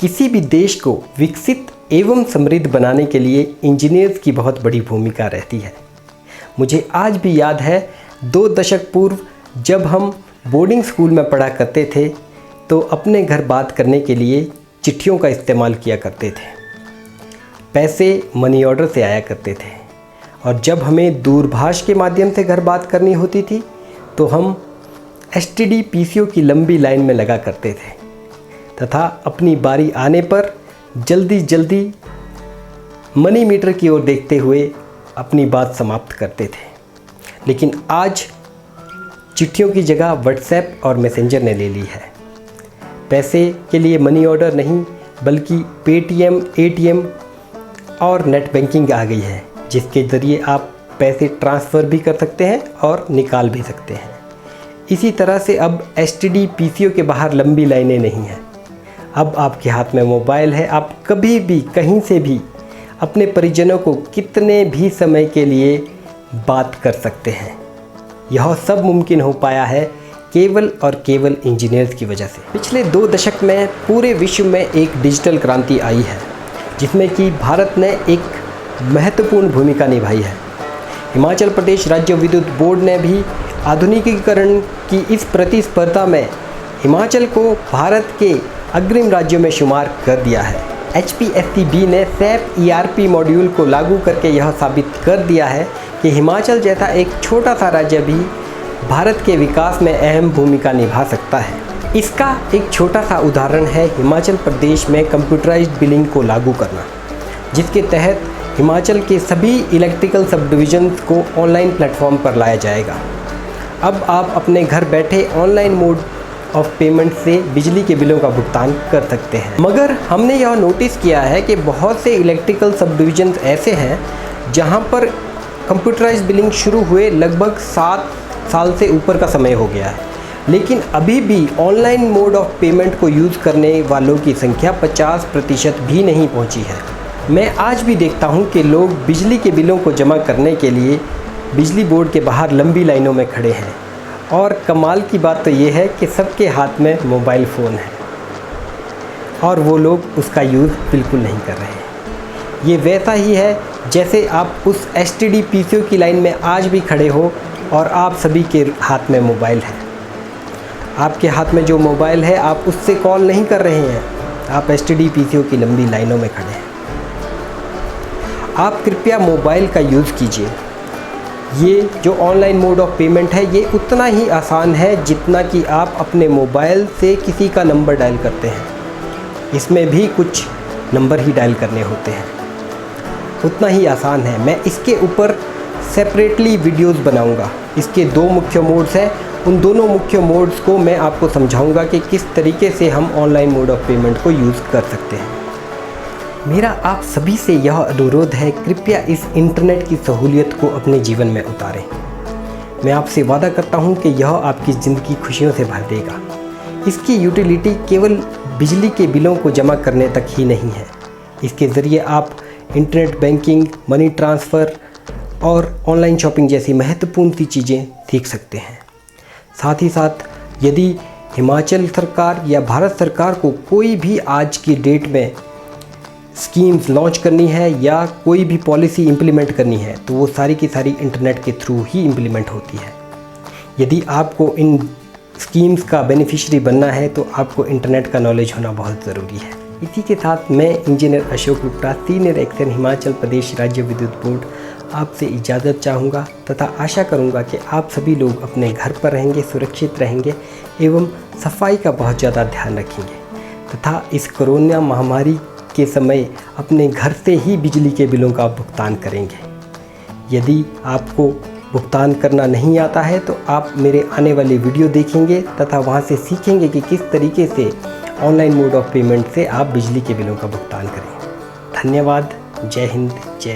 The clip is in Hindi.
किसी भी देश को विकसित एवं समृद्ध बनाने के लिए इंजीनियर्स की बहुत बड़ी भूमिका रहती है। मुझे आज भी याद है 2 दशक पूर्व जब हम बोर्डिंग स्कूल में पढ़ा करते थे तो अपने घर बात करने के लिए चिट्ठियों का इस्तेमाल किया करते थे। पैसे मनी ऑर्डर से आया करते थे और जब हमें दूरभाष के माध्यम से घर बात करनी होती थी तो हम STD PCO की लंबी लाइन में लगा करते थे तथा अपनी बारी आने पर जल्दी मनी मीटर की ओर देखते हुए अपनी बात समाप्त करते थे। लेकिन आज चिट्ठियों की जगह व्हाट्सएप और मैसेंजर ने ले ली है। पैसे के लिए मनी ऑर्डर नहीं बल्कि पेटीएम, ATM और नेट बैंकिंग आ गई है, जिसके ज़रिए आप पैसे ट्रांसफ़र भी कर सकते हैं और निकाल भी सकते हैं। इसी तरह से अब STD PCO के बाहर लंबी लाइनें नहीं हैं। अब आपके हाथ में मोबाइल है, आप कभी भी कहीं से भी अपने परिजनों को कितने भी समय के लिए बात कर सकते हैं। यह सब मुमकिन हो पाया है केवल और केवल इंजीनियर्स की वजह से। पिछले 2 दशक में पूरे विश्व में एक डिजिटल क्रांति आई है जिसमें कि भारत ने एक महत्वपूर्ण भूमिका निभाई है। हिमाचल प्रदेश राज्य विद्युत बोर्ड ने भी आधुनिकीकरण की इस प्रतिस्पर्धा में हिमाचल को भारत के अग्रिम राज्यों में शुमार कर दिया है। HPSCB ने SAP ERP मॉड्यूल को लागू करके यह साबित कर दिया है कि हिमाचल जैसा एक छोटा सा राज्य भी भारत के विकास में अहम भूमिका निभा सकता है। इसका एक छोटा सा उदाहरण है हिमाचल प्रदेश में कंप्यूटराइज्ड बिलिंग को लागू करना, जिसके तहत हिमाचल के सभी इलेक्ट्रिकल सब डिविजन्स को ऑनलाइन प्लेटफॉर्म पर लाया जाएगा। अब आप अपने घर बैठे ऑनलाइन मोड ऑफ पेमेंट से बिजली के बिलों का भुगतान कर सकते हैं। मगर हमने यह नोटिस किया है कि बहुत से इलेक्ट्रिकल सब डिविजन्स ऐसे हैं जहां पर कंप्यूटराइज्ड बिलिंग शुरू हुए लगभग 7 साल से ऊपर का समय हो गया है, लेकिन अभी भी ऑनलाइन मोड ऑफ पेमेंट को यूज़ करने वालों की संख्या 50% भी नहीं पहुंची है। मैं आज भी देखता हूं कि लोग बिजली के बिलों को जमा करने के लिए बिजली बोर्ड के बाहर लंबी लाइनों में खड़े हैं और कमाल की बात तो ये है कि सबके हाथ में मोबाइल फ़ोन है और वो लोग उसका यूज़ बिल्कुल नहीं कर रहे हैं। ये वैसा ही है जैसे आप उस STD PCO की लाइन में आज भी खड़े हो और आप सभी के हाथ में मोबाइल है। आपके हाथ में जो मोबाइल है आप उससे कॉल नहीं कर रहे हैं, आप STD PCO की लंबी लाइनों में खड़े हैं। आप कृपया मोबाइल का यूज़ कीजिए। ये जो ऑनलाइन मोड ऑफ पेमेंट है ये उतना ही आसान है जितना कि आप अपने मोबाइल से किसी का नंबर डायल करते हैं। इसमें भी कुछ नंबर ही डायल करने होते हैं, उतना ही आसान है। मैं इसके ऊपर सेपरेटली वीडियोस बनाऊंगा। इसके 2 मुख्य मोड्स हैं, उन दोनों मुख्य मोड्स को मैं आपको समझाऊंगा कि किस तरीके से हम ऑनलाइन मोड ऑफ पेमेंट को यूज़ कर सकते हैं। मेरा आप सभी से यह अनुरोध है, कृपया इस इंटरनेट की सहूलियत को अपने जीवन में उतारें। मैं आपसे वादा करता हूं कि यह आपकी ज़िंदगी खुशियों से भर देगा। इसकी यूटिलिटी केवल बिजली के बिलों को जमा करने तक ही नहीं है। इसके ज़रिए आप इंटरनेट बैंकिंग, मनी ट्रांसफ़र और ऑनलाइन शॉपिंग जैसी महत्वपूर्ण सी चीज़ें सीख सकते हैं। साथ ही साथ यदि हिमाचल सरकार या भारत सरकार को कोई भी आज की डेट में स्कीम्स लॉन्च करनी है या कोई भी पॉलिसी इम्प्लीमेंट करनी है तो वो सारी की सारी इंटरनेट के थ्रू ही इम्प्लीमेंट होती है। यदि आपको इन स्कीम्स का बेनिफिशियरी बनना है तो आपको इंटरनेट का नॉलेज होना बहुत ज़रूरी है। इसी के साथ मैं engineer Ashok Gupta, senior action, Himachal Pradesh राज्य विद्युत बोर्ड, आपसे इजाज़त चाहूँगा तथा आशा करूँगा कि आप सभी लोग अपने घर पर रहेंगे, सुरक्षित रहेंगे एवं सफाई का बहुत ज़्यादा ध्यान रखेंगे तथा इस कोरोना महामारी के समय अपने घर से ही बिजली के बिलों का भुगतान करेंगे। यदि आपको भुगतान करना नहीं आता है तो आप मेरे आने वाले वीडियो देखेंगे तथा वहां से सीखेंगे कि किस तरीके से ऑनलाइन मोड ऑफ पेमेंट से आप बिजली के बिलों का भुगतान करें। धन्यवाद। जय हिंद, जय